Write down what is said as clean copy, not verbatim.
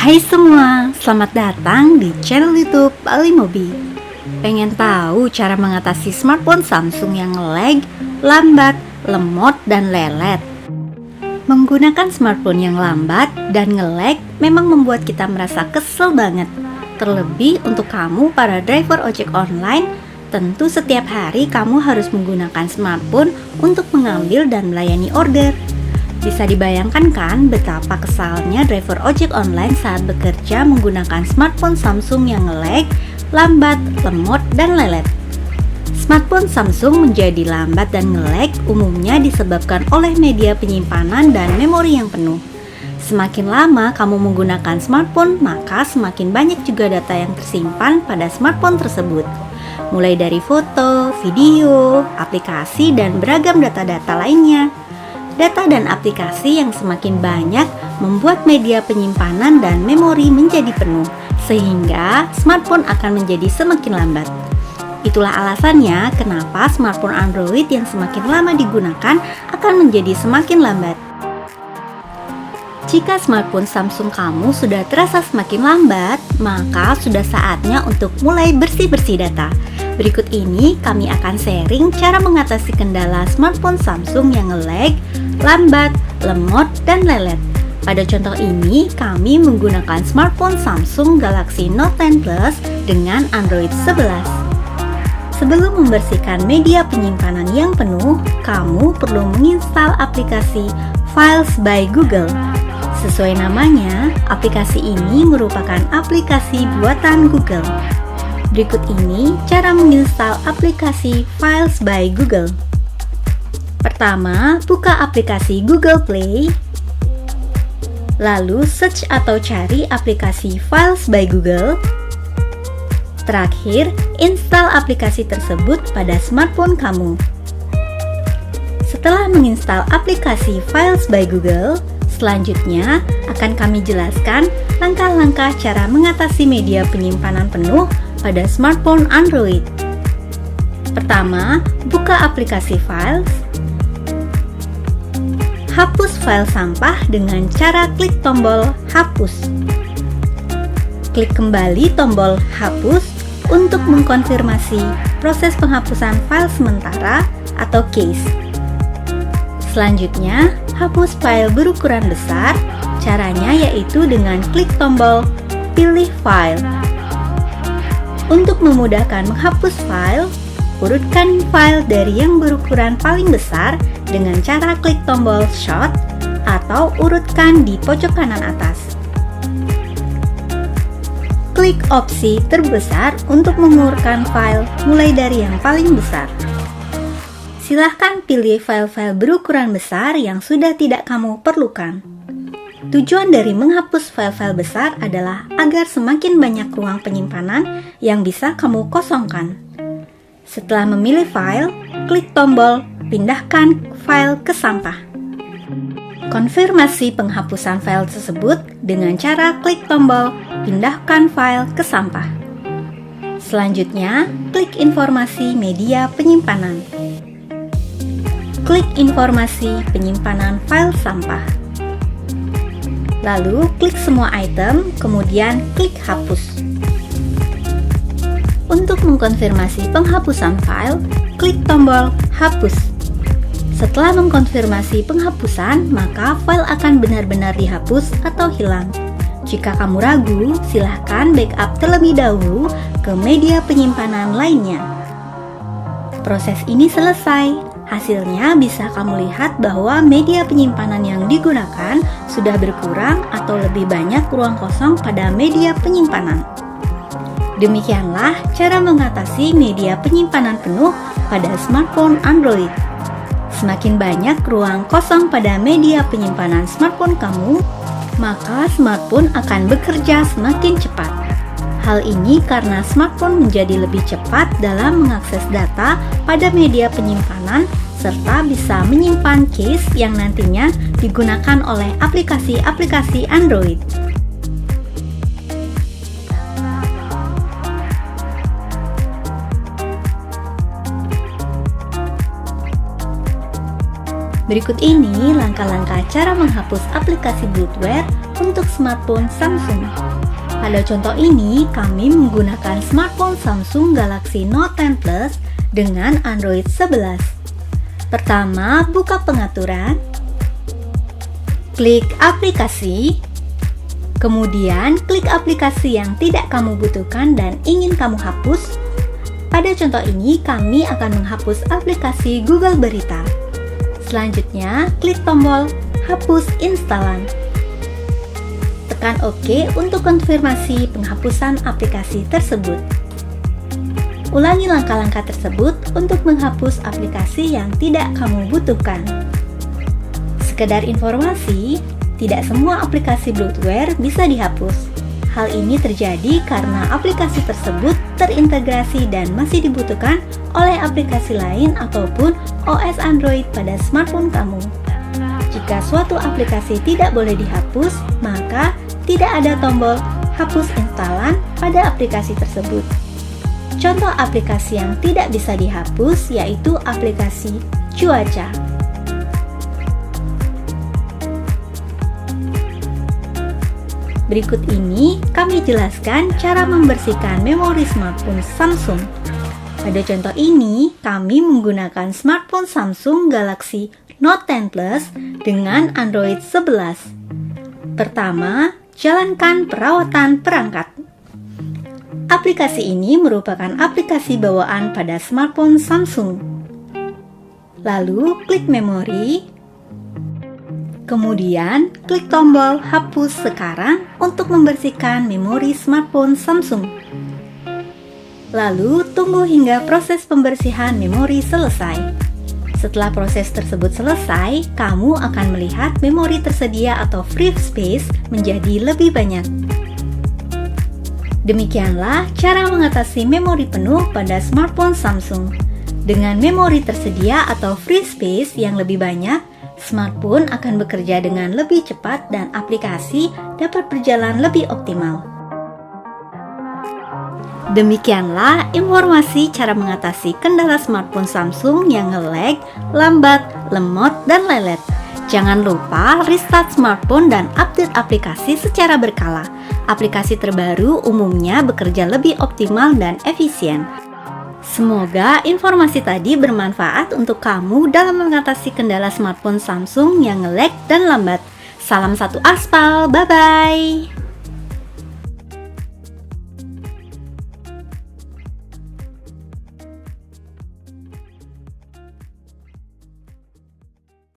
Hai semua, selamat datang di channel YouTube Alimobi. Pengen tahu cara mengatasi smartphone Samsung yang lag, lambat, lemot, dan lelet? Menggunakan smartphone yang lambat dan nge-lag memang membuat kita merasa kesel banget. Terlebih untuk kamu para driver ojek online, tentu setiap hari kamu harus menggunakan smartphone untuk mengambil dan melayani order. Bisa dibayangkan kan betapa kesalnya driver ojek online saat bekerja menggunakan smartphone Samsung yang nge-lag, lambat, lemot, dan lelet. Smartphone Samsung menjadi lambat dan nge-lag umumnya disebabkan oleh media penyimpanan dan memori yang penuh. Semakin lama kamu menggunakan smartphone, maka semakin banyak juga data yang tersimpan pada smartphone tersebut. Mulai dari foto, video, aplikasi, dan beragam data-data lainnya. Data dan aplikasi yang semakin banyak membuat media penyimpanan dan memori menjadi penuh, sehingga smartphone akan menjadi semakin lambat. Itulah alasannya kenapa smartphone Android yang semakin lama digunakan akan menjadi semakin lambat. Jika smartphone Samsung kamu sudah terasa semakin lambat, maka sudah saatnya untuk mulai bersih-bersih data. Berikut ini kami akan sharing cara mengatasi kendala smartphone Samsung yang nge-lag, lambat, lemot, dan lelet. Pada contoh ini, kami menggunakan smartphone Samsung Galaxy Note 10 Plus dengan Android 11. Sebelum membersihkan media penyimpanan yang penuh, kamu perlu menginstal aplikasi Files by Google. Sesuai namanya, aplikasi ini merupakan aplikasi buatan Google. Berikut ini cara menginstal aplikasi Files by Google. Pertama, buka aplikasi Google Play, lalu search atau cari aplikasi Files by Google. Terakhir, install aplikasi tersebut pada smartphone kamu. Setelah menginstal aplikasi Files by Google, selanjutnya akan kami jelaskan langkah-langkah cara mengatasi media penyimpanan penuh pada smartphone Android. Pertama, buka aplikasi Files. Hapus file sampah dengan cara klik tombol Hapus. Klik kembali tombol Hapus untuk mengkonfirmasi proses penghapusan file sementara atau cache. Selanjutnya, hapus file berukuran besar. Caranya yaitu dengan klik tombol Pilih File. Untuk memudahkan menghapus file, urutkan file dari yang berukuran paling besar dengan cara klik tombol Short atau urutkan di pojok kanan atas. Klik opsi terbesar untuk mengurutkan file mulai dari yang paling besar. Silahkan pilih file-file berukuran besar yang sudah tidak kamu perlukan. Tujuan dari menghapus file-file besar adalah agar semakin banyak ruang penyimpanan yang bisa kamu kosongkan. Setelah memilih file, klik tombol Pindahkan file ke sampah. Konfirmasi penghapusan file tersebut dengan cara klik tombol Pindahkan file ke sampah. Selanjutnya, klik informasi media penyimpanan. Klik informasi penyimpanan file sampah. Lalu, klik semua item, kemudian klik hapus. Untuk mengkonfirmasi penghapusan file, klik tombol Hapus. Setelah mengkonfirmasi penghapusan, maka file akan benar-benar dihapus atau hilang. Jika kamu ragu, silahkan backup terlebih dahulu ke media penyimpanan lainnya. Proses ini selesai. Hasilnya bisa kamu lihat bahwa media penyimpanan yang digunakan sudah berkurang atau lebih banyak ruang kosong pada media penyimpanan. Demikianlah cara mengatasi media penyimpanan penuh pada smartphone Android. Semakin banyak ruang kosong pada media penyimpanan smartphone kamu, maka smartphone akan bekerja semakin cepat. Hal ini karena smartphone menjadi lebih cepat dalam mengakses data pada media penyimpanan serta bisa menyimpan cache yang nantinya digunakan oleh aplikasi-aplikasi Android. Berikut ini langkah-langkah cara menghapus aplikasi bloatware untuk untuk smartphone Samsung. Pada contoh ini, kami menggunakan smartphone Samsung Galaxy Note 10 Plus dengan Android 11. Pertama, buka pengaturan, klik aplikasi, kemudian klik aplikasi yang tidak kamu butuhkan dan ingin kamu hapus. Pada contoh ini, kami akan menghapus aplikasi Google Berita. Selanjutnya, klik tombol hapus instalan. Tekan OK untuk konfirmasi penghapusan aplikasi tersebut. Ulangi langkah-langkah tersebut untuk menghapus aplikasi yang tidak kamu butuhkan. Sekedar informasi, tidak semua aplikasi bloatware bisa dihapus. Hal ini terjadi karena aplikasi tersebut terintegrasi dan masih dibutuhkan oleh aplikasi lain ataupun OS Android pada smartphone kamu. Jika suatu aplikasi tidak boleh dihapus, maka tidak ada tombol hapus instalan pada aplikasi tersebut. Contoh aplikasi yang tidak bisa dihapus yaitu aplikasi cuaca. Berikut ini kami jelaskan cara membersihkan memori smartphone Samsung. Pada contoh ini, kami menggunakan smartphone Samsung Galaxy Note 10 Plus dengan Android 11. Pertama, jalankan perawatan perangkat. Aplikasi ini merupakan aplikasi bawaan pada smartphone Samsung. Lalu, klik memori. Kemudian, klik tombol hapus sekarang untuk membersihkan memori smartphone Samsung. Lalu, tunggu hingga proses pembersihan memori selesai. Setelah proses tersebut selesai, kamu akan melihat memori tersedia atau free space menjadi lebih banyak. Demikianlah cara mengatasi memori penuh pada smartphone Samsung. Dengan memori tersedia atau free space yang lebih banyak, smartphone akan bekerja dengan lebih cepat dan aplikasi dapat berjalan lebih optimal. Demikianlah informasi cara mengatasi kendala smartphone Samsung yang nge-lag, lambat, lemot, dan lelet. Jangan lupa restart smartphone dan update aplikasi secara berkala. Aplikasi terbaru umumnya bekerja lebih optimal dan efisien. Semoga informasi tadi bermanfaat untuk kamu dalam mengatasi kendala smartphone Samsung yang nge-lag dan lambat. Salam satu aspal, bye-bye!